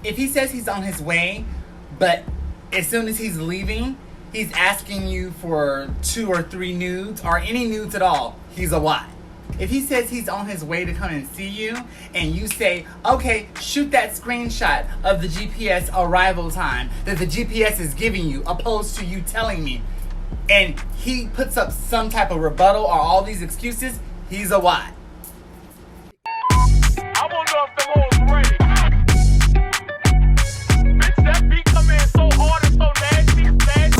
if he says he's on his way, but as soon as he's leaving, he's asking you for 2 or 3 nudes or any nudes at all, he's a WOT. If he says he's on his way to come and see you and you say, okay, shoot that screenshot of the GPS arrival time that the GPS is giving you, opposed to you telling me, and he puts up some type of rebuttal or all these excuses, he's a WOT. I wonder if the hoes ready. Bitch, that beat come in so hard and so nasty.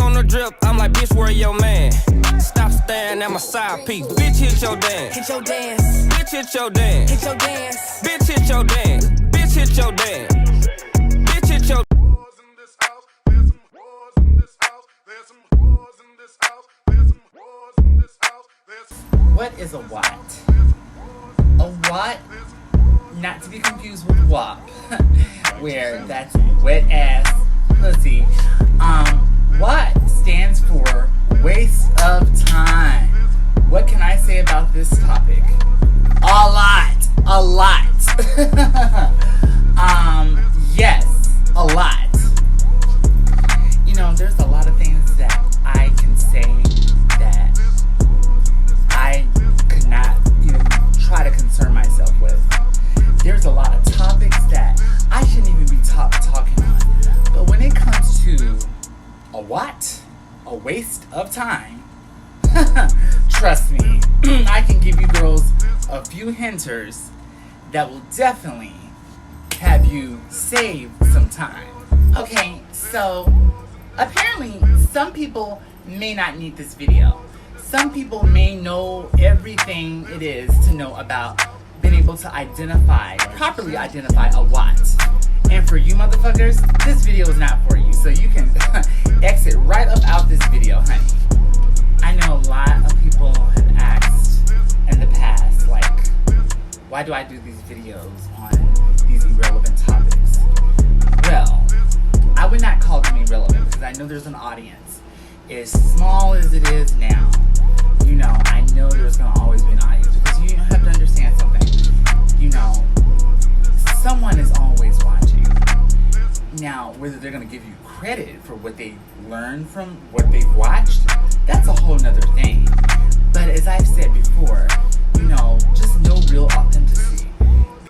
On the drip, I'm like, bitch, where your man? Stop staring at my side piece. Bitch, hit your dance. Hit your dance. Bitch, hit your dance. Hit your dance. Bitch, hit your dance. Bitch, hit your dance. Bitch, hit your What is a WOT? A WOT, not to be confused with WOP, where that's wet ass pussy. WOT stands for waste of time. What can I say about this topic? A lot. Yes, a lot. You know, there's a lot of things that I can say that I could not even try to concern myself with. There's a lot of topics that I shouldn't even be talking on. But when it comes to a WOT, a waste of time, trust me, I can give you girls a few hinters that will definitely have you save some time. Okay, so apparently some people may not need this video. Some people may know everything it is to know about being able to properly identify a WOT. And for you motherfuckers, this video is not for you. So you can exit right up out this video, honey. I know a lot of people have asked in the past, like, why do I do these videos on these irrelevant topics? Well, I would not call them irrelevant because I know there's an audience. As small as it is now, you know, I know there's going to always be an audience because you have to understand something. You know, someone is always watching. Now, whether they're going to give you credit for what they learned from what they've watched, that's a whole nother thing. But as I've said before, you know, just no real authenticity.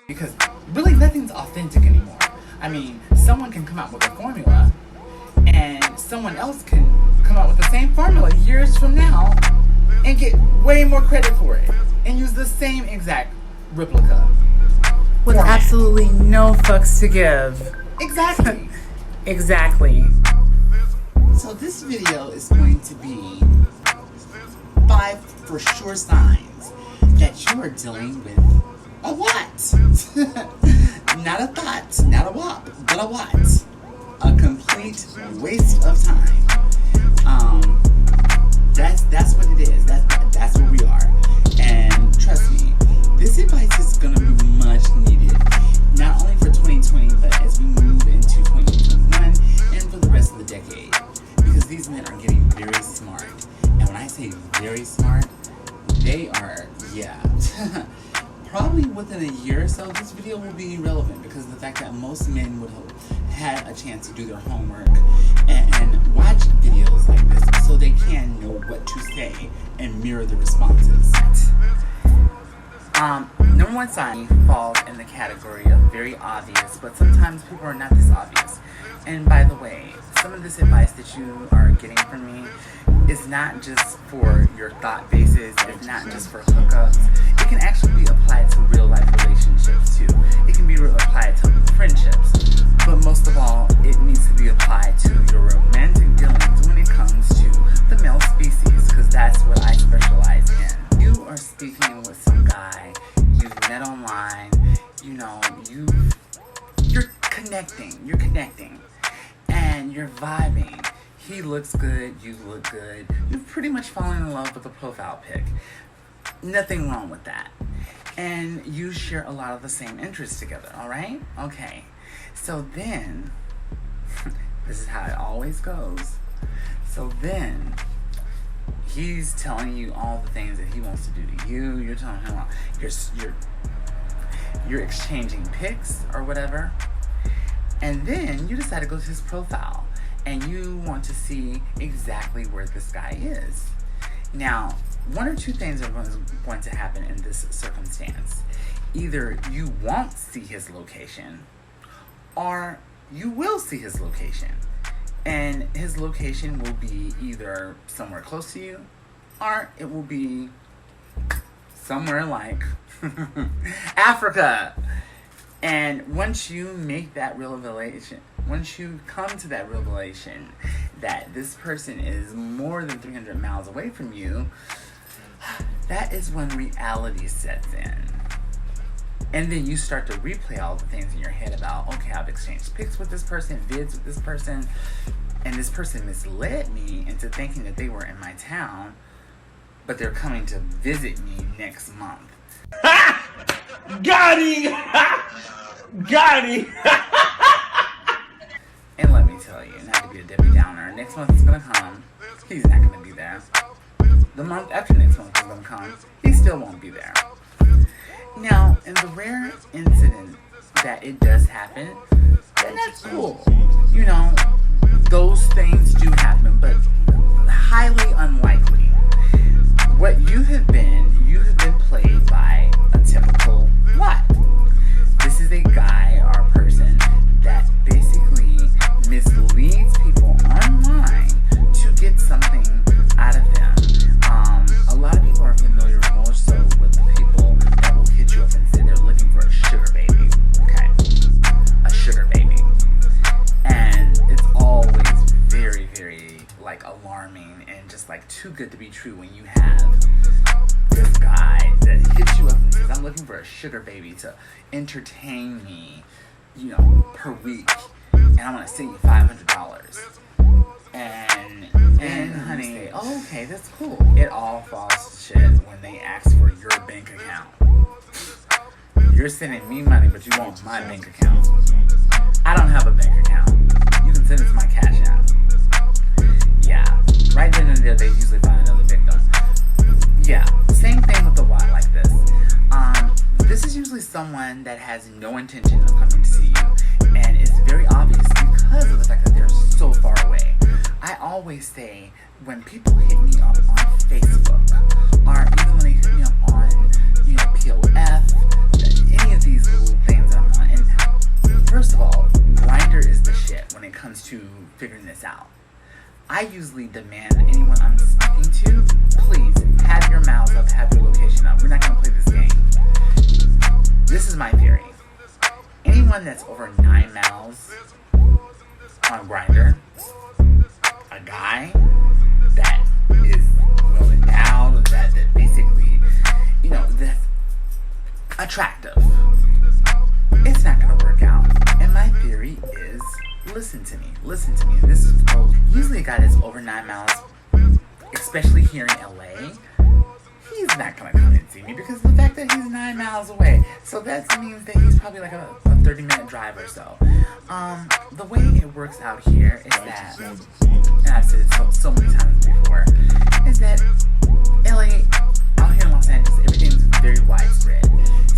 Because really nothing's authentic anymore. I mean, someone can come out with a formula and someone else can come out with the same formula years from now and get way more credit for it and use the same exact replica. With absolutely no fucks to give. Exactly. Exactly. So this video is going to be 5 for sure signs that you are dealing with a WOT. Not a thought, not a WOP, but a WOT. A complete waste of time. That's what it is. That's where we are. And trust me, this advice is gonna be much needed. Not only for 2020, but as we move into 2021 and for the rest of the decade. Because these men are getting very smart. And when I say very smart, they are, probably within a year or so, this video will be irrelevant because of the fact that most men would have had a chance to do their homework and watch videos like this so they can know what to say and mirror the responses. Number 1 sign falls in the category of very obvious, but sometimes people are not this obvious. And by the way, some of this advice that you are getting from me is not just for your thought bases, it's not just for hookups. It can actually be applied to real life relationships too. It can be applied to friendships. But most of all, it needs to be applied to your romantic dealings when it comes to the male species, because that's what I specialize in. You are speaking with some guy you've met online, you know, you're connecting, and you're vibing. He looks good, you look good. You've pretty much fallen in love with the profile pic. Nothing wrong with that. And you share a lot of the same interests together, alright? Okay. So then, this is how it always goes. So then, he's telling you all the things that he wants to do to you. You're telling him, you're exchanging pics or whatever. And then you decide to go to his profile and you want to see exactly where this guy is. Now, one or two things are going to happen in this circumstance. Either you won't see his location, or you will see his location. And his location will be either somewhere close to you, or it will be somewhere like Africa. And once you make that revelation, once you come to that revelation that this person is more than 300 miles away from you, that is when reality sets in. And then you start to replay all the things in your head about, okay, I've exchanged pics with this person, vids with this person, and this person misled me into thinking that they were in my town, but they're coming to visit me next month. Got him! Got him! And let me tell you, not to be a Debbie Downer, next month is gonna come, he's not gonna be there. The month after next month is gonna come, he still won't be there. Now, in the rare incident that it does happen, then that's cool. You know, those things do happen, but highly unlikely. What you have been played by a typical WOT. This is a guy or a person that basically misleads people online to get something out of them. A lot of people are familiar more so with the people that will hit you up and say they're looking for a sugar baby. Okay? A sugar baby. And it's always very, very like alarming and just like too good to be true when you have this guy that hits you up and says, I'm looking for a sugar baby to entertain me, you know, per week. And I want to send you $500. And honey, say, oh, okay, that's cool. It all falls to shit when they ask for your bank account. You're sending me money, but you want my bank account. I don't have a bank account. You can send it to my Cash App. Yeah. Right then and there, they usually find another victim. Yeah. Same thing with the WOT like this. This is usually someone that has no intention of coming to see you, and it's very obvious because of the fact that they're so far away. I always say, when people hit me up on Facebook, or even when they hit me up on, you know, POF, any of these little things that I'm on, and first of all, Grindr is the shit when it comes to figuring this out. I usually demand that anyone I'm speaking to, please have your mouths up, have your location up. We're not going to play this game. This is my theory. Anyone that's over 9 miles on Grindr, a guy that is well endowed, that basically, you know, that's attractive, it's not going to work out. And my theory is, listen to me. This is usually a guy that's over 9 miles, especially here in LA, he's not going to come and see me because of the fact that he's 9 miles away. So that means that he's probably like a 30-minute drive or so. The way it works out here is that, and I've said it so many times before, is that LA, out here in Los Angeles, everything's very widespread.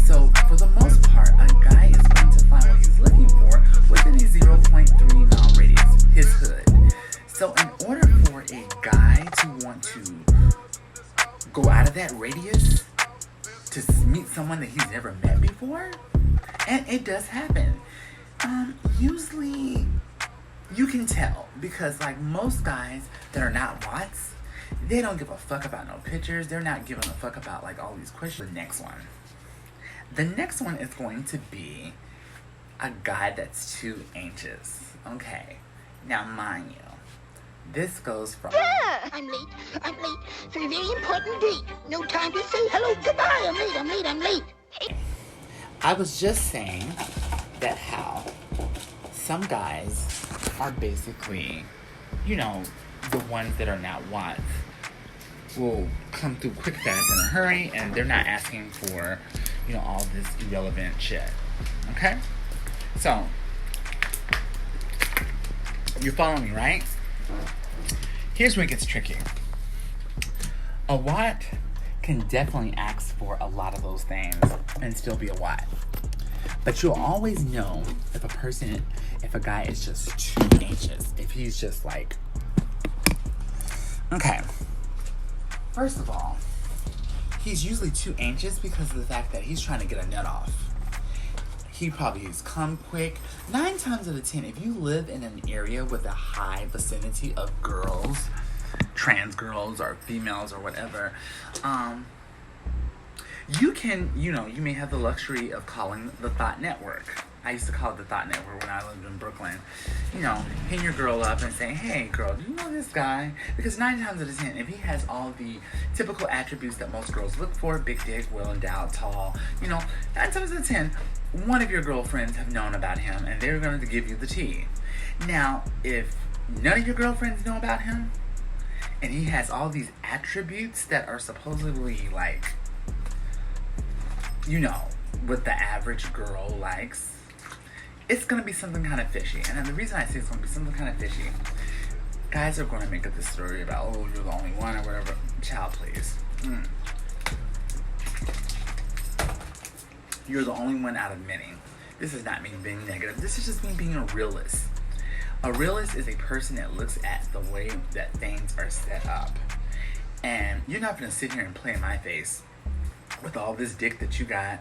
So for the most part, a guy is going to find what he's looking for within a 0.3 mile radius, his hood. So in order for a guy to want to go out of that radius to meet someone that he's never met before, and it does happen, usually you can tell because like most guys that are not WOTs, they don't give a fuck about no pictures. They're not giving a fuck about like all these questions. The next one is going to be a guy that's too anxious. Okay, now mind you, this goes from I'm late for a very important date. No time to say hello, goodbye. I'm late. I was just saying that how some guys are basically, you know, the ones that are not WOTs will come through quick, fast, in a hurry, and they're not asking for, you know, all this irrelevant shit. Okay? So, you're following me, right? Here's where it gets tricky. A WOT can definitely ask for a lot of those things and still be a WOT. But you'll always know if a guy is just too anxious. If he's just like, okay. First of all, he's usually too anxious because of the fact that he's trying to get a nut off. He probably has come quick. 9 times out of 10, if you live in an area with a high vicinity of girls, trans girls or females or whatever, you can, you may have the luxury of calling the Thought Network. I used to call it the Thought Network when I lived in Brooklyn. Pin your girl up and say, hey girl, do you know this guy? Because 9 times out of 10, if he has all the typical attributes that most girls look for, big dick, well endowed, tall, 9 times out of 10, one of your girlfriends have known about him and they're going to give you the tea. Now, if none of your girlfriends know about him and he has all these attributes that are supposedly like, what the average girl likes, it's going to be something kind of fishy. And then the reason I say it's going to be something kind of fishy, guys are going to make up this story about, oh, you're the only one or whatever. Child, please. You're the only one out of many. This is not me being negative. This is just me being a realist. A realist is a person that looks at the way that things are set up. And you're not going to sit here and play in my face with all this dick that you got.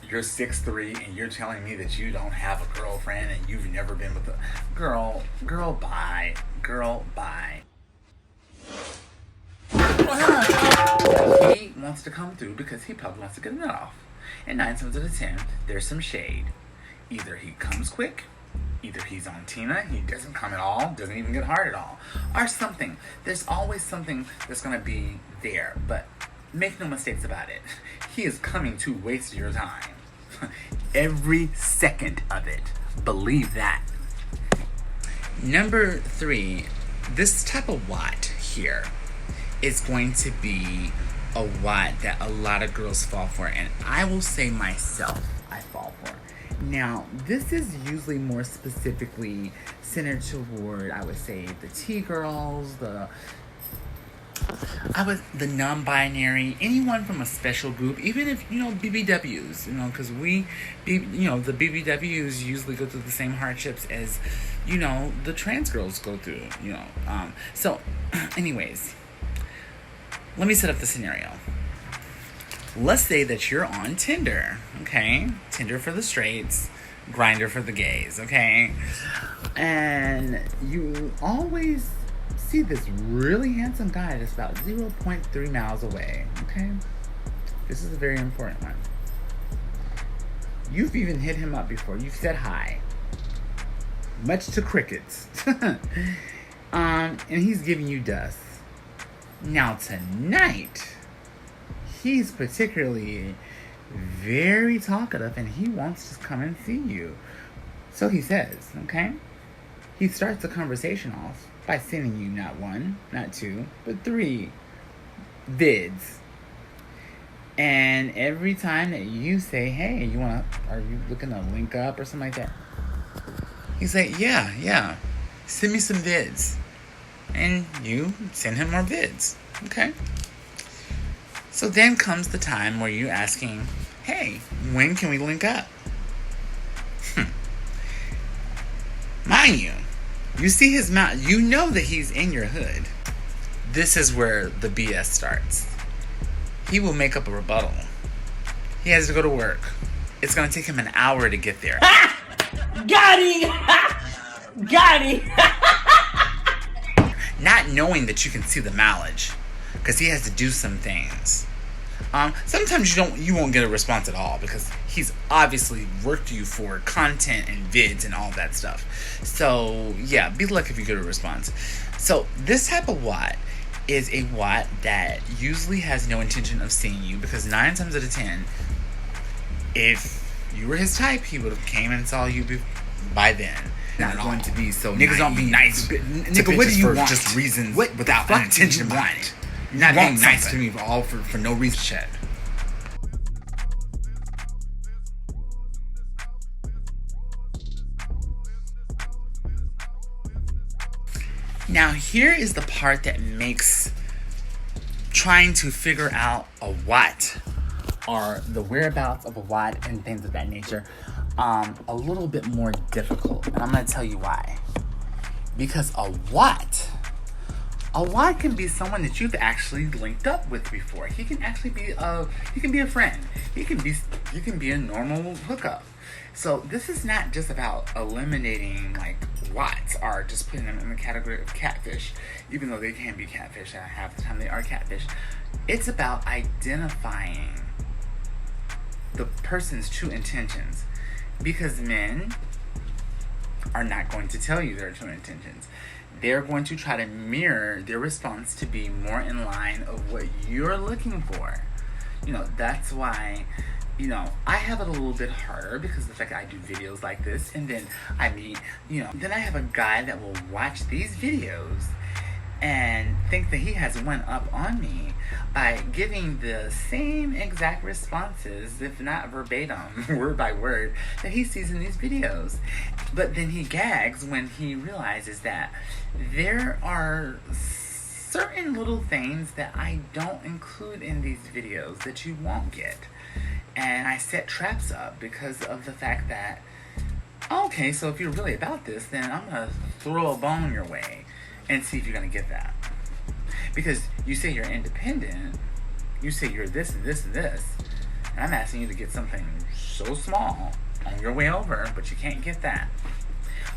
You're 6'3" and you're telling me that you don't have a girlfriend and you've never been with a girl. Girl, bye. Girl, bye. He wants to come through because he probably wants to get a nut off. And 9 times out of 10, there's some shade. Either he comes quick, either he's on Tina, he doesn't come at all, doesn't even get hard at all, or something. There's always something that's going to be there, but make no mistakes about it. He is coming to waste your time. Every second of it. Believe that. Number 3, this type of WOT here is going to be a WOT that a lot of girls fall for, and I will say myself, I fall for. Now, this is usually more specifically centered toward, I would say, the T-girls, the non-binary, anyone from a special group, even if, BBWs, because the BBWs usually go through the same hardships as, the trans girls go through, So, anyways, let me set up the scenario. Let's say that you're on Tinder, okay? Tinder for the straights, Grindr for the gays, okay? And you always see this really handsome guy that's about 0.3 miles away, okay? This is a very important one. You've even hit him up before. You've said hi. Much to crickets. And he's giving you dust. Now tonight, he's particularly very talkative and he wants to come and see you. So he says, okay? He starts the conversation off by sending you not 1, not 2, but 3 vids. And every time that you say, hey, are you looking to link up or something like that? He's like, yeah, send me some vids. And you send him more vids, okay? So then comes the time where you're asking, hey, when can we link up? Mind you, you see his mouth, you know that he's in your hood. This is where the BS starts. He will make up a rebuttal. He has to go to work. It's going to take him an hour to get there. Got him! Got him! Not knowing that you can see the mileage, because he has to do some things. Sometimes you won't get a response at all because he's obviously worked you for content and vids and all that stuff. So yeah, be lucky if you get a response. So this type of WOT is a WOT that usually has no intention of seeing you, because 9 times out of 10, if you were his type, he would have came and saw you by then. Not going to be so niggas don't be nice. Nigga, what do you want? Just reasons without an intention of mine. You're not being nice to me for no reason. Shit. Now here is the part that makes trying to figure out a WOT or the whereabouts of a WOT and things of that nature a little bit more difficult. And I'm going to tell you why. Because a WOT can be someone that you've actually linked up with before. He can actually be a friend. You can be a normal hookup. So this is not just about eliminating like WOTs or just putting them in the category of catfish, even though they can be catfish and half the time they are catfish. It's about identifying the person's true intentions, because men are not going to tell you their true intentions. They're going to try to mirror their response to be more in line of what you're looking for. That's why, I have it a little bit harder because of the fact that I do videos like this, and then I meet, then I have a guy that will watch these videos and think that he has one up on me by giving the same exact responses, if not verbatim, word by word, that he sees in these videos. But then he gags when he realizes that there are certain little things that I don't include in these videos that you won't get. And I set traps up because of the fact that, okay, so if you're really about this, then I'm going to throw a bone your way and see if you're going to get that. Because you say you're independent, you say you're this and this and this, and I'm asking you to get something so small on your way over, but you can't get that.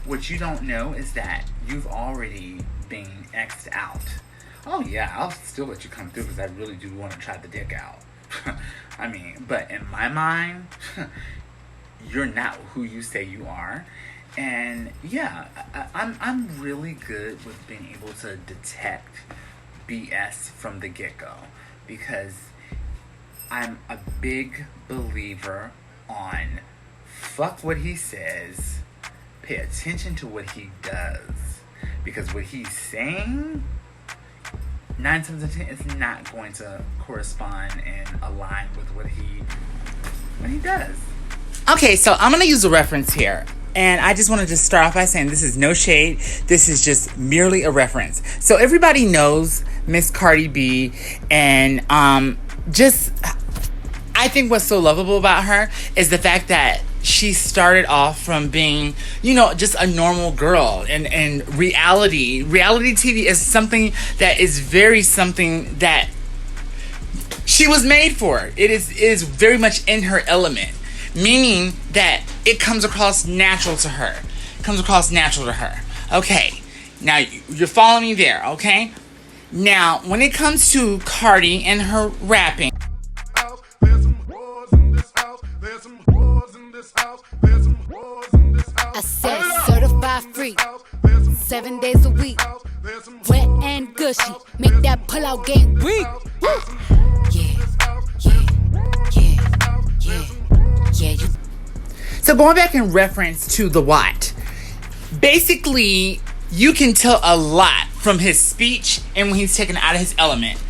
What you don't know is that you've already been X'd out. Oh yeah, I'll still let you come through because I really do want to try the dick out. But in my mind, you're not who you say you are. And yeah, I'm really good with being able to detect BS from the get-go, because I'm a big believer on fuck what he says, pay attention to what he does, because what he's saying 9 times out of 10 is not going to correspond and align with what he does. Okay, so I'm going to use a reference here. And I just wanted to start off by saying this is no shade. This is just merely a reference. So everybody knows Miss Cardi B, and I think what's so lovable about her is the fact that she started off from being, just a normal girl. And reality TV is something that is something that she was made for. It is very much in her element. Meaning that it comes across natural to her. Okay. Now, you're following me there, okay? Now, when it comes to Cardi and her rapping, I said certified freak, 7 days a week, wet and gushy, make that pull-out game weak. Yeah. So going back in reference to the WOT, basically you can tell a lot from his speech and when he's taken out of his element.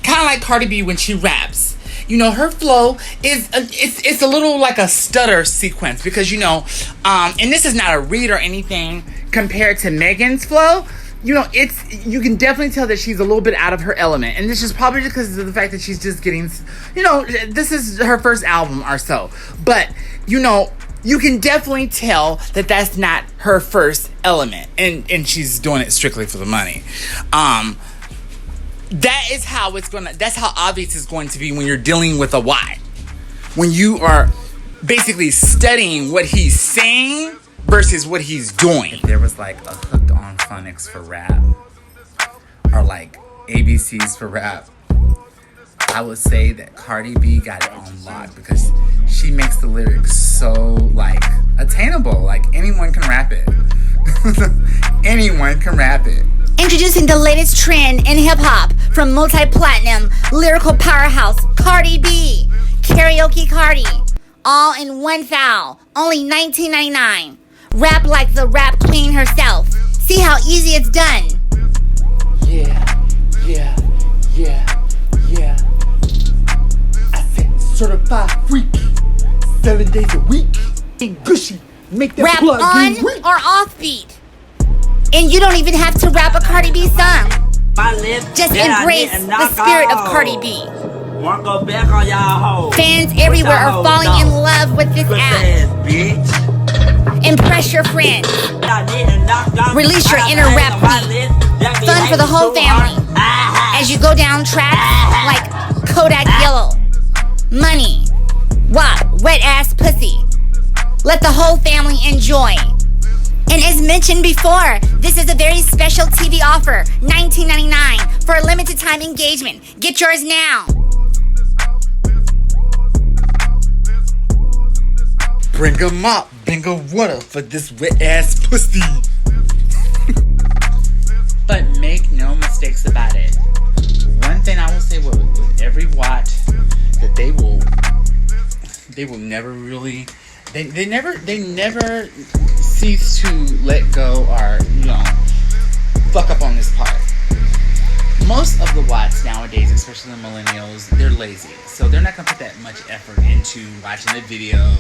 Kind of like Cardi B when she raps. Her flow is it's a little like a stutter sequence because and this is not a read or anything compared to Megan's flow. You can definitely tell that she's a little bit out of her element. And this is probably because of the fact that she's just getting, this is her first album or so. But, you can definitely tell that that's not her first element. And she's doing it strictly for the money. That's how obvious it's going to be when you're dealing with a WOT. When you are basically studying what he's saying versus what he's doing. If there was like a hooked on phonics for rap, or like ABCs for rap, I would say that Cardi B got it on lock because she makes the lyrics so like attainable. Like anyone can rap it. Anyone can rap it. Introducing the latest trend in hip-hop from multi-platinum lyrical powerhouse Cardi B. Karaoke Cardi. All in one foul. Only $19.99. Rap like the rap queen herself. See how easy it's done. Yeah. I said certified freak. 7 days a week. Ain't gushy. Make that rap plug on or off beat. And you don't even have to rap a Cardi B song. My lips. Just embrace the spirit of Cardi B. Won't go back on y'all hoes. Fans everywhere are falling in love with this app. Bitch. Impress your friends. Release your inner rap queen. Fun for the whole family. As you go down tracks like Kodak Yellow, Money, WOT, Wet Ass Pussy. Let the whole family enjoy. And as mentioned before, this is a very special TV offer, $19.99 for a limited time engagement. Get yours now. Bring a mop, bring a water for this wet ass pussy. But make no mistakes about it. One thing I will say with every WOT, that they will never really, they never cease to let go or, fuck up on this part. Most of the WOTs nowadays, especially the millennials, they're lazy. So they're not going to put that much effort into watching the video,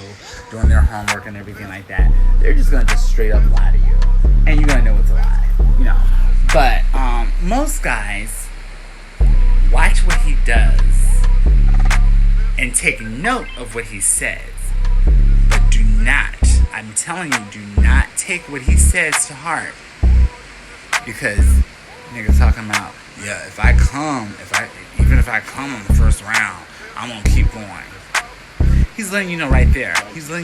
doing their homework and everything like that. They're just going to just straight up lie to you. And you're going to know it's a lie, But most guys watch what he does and take note of what he says. But do not, I'm telling you, do not take what he says to heart. Because nigga talking about, yeah, even if I come in the first round, I'm gonna keep going. He's letting you know right there. He's about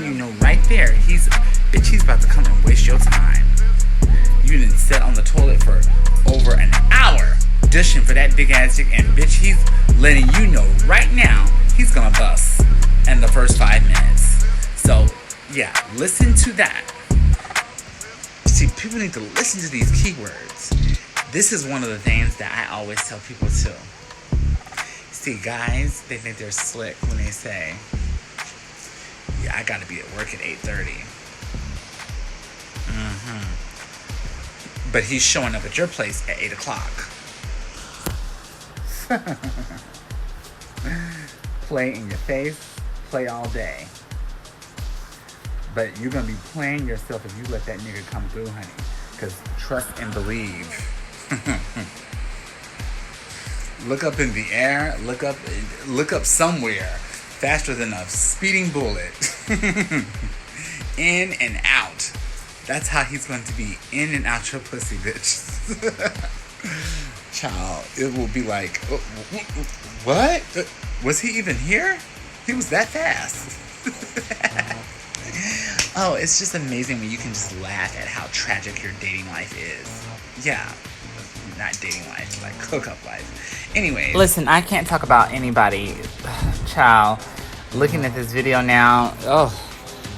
to come and waste your time. You didn't sit on the toilet for over an hour dishing for that big ass dick, and bitch, he's letting you know right now he's gonna bust in the first 5 minutes. So, yeah, listen to that. See, people need to listen to these keywords. This is one of the things that I always tell people too. See, guys, they think they're slick when they say, yeah, I gotta be at work at 8:30. But he's showing up at your place at 8 o'clock. Play in your face, play all day. But you're gonna be playing yourself if you let that nigga come through, honey. Because trust and believe. Look up in the air, look up somewhere faster than a speeding bullet. In and out. That's how he's going to be in and out your pussy, bitch. Child, it will be like, what? Was he even here? He was that fast. Oh, it's just amazing when you can just laugh at how tragic your dating life is. Yeah. Not dating life, like hookup life. Anyways. Listen, I can't talk about anybody. Child, looking at this video now,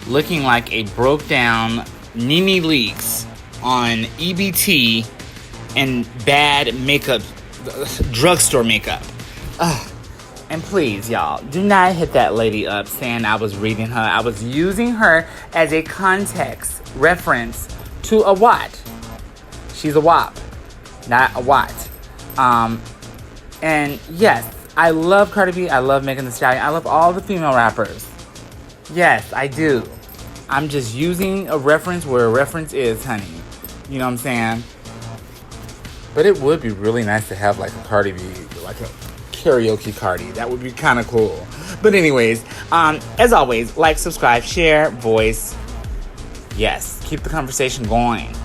looking like a broke down Nene Leakes on EBT and bad makeup, drugstore makeup. And please, y'all, do not hit that lady up saying I was reading her. I was using her as a context reference to a WOT. She's a WOP, not a WOT. And yes, I love Cardi B. I love Megan Thee Stallion. I love all the female rappers. Yes, I do. I'm just using a reference where a reference is, honey. You know what I'm saying? But it would be really nice to have like a Cardi B, like a karaoke Cardi. That would be kind of cool. But anyways, as always, like, subscribe, share, voice. Yes, keep the conversation going.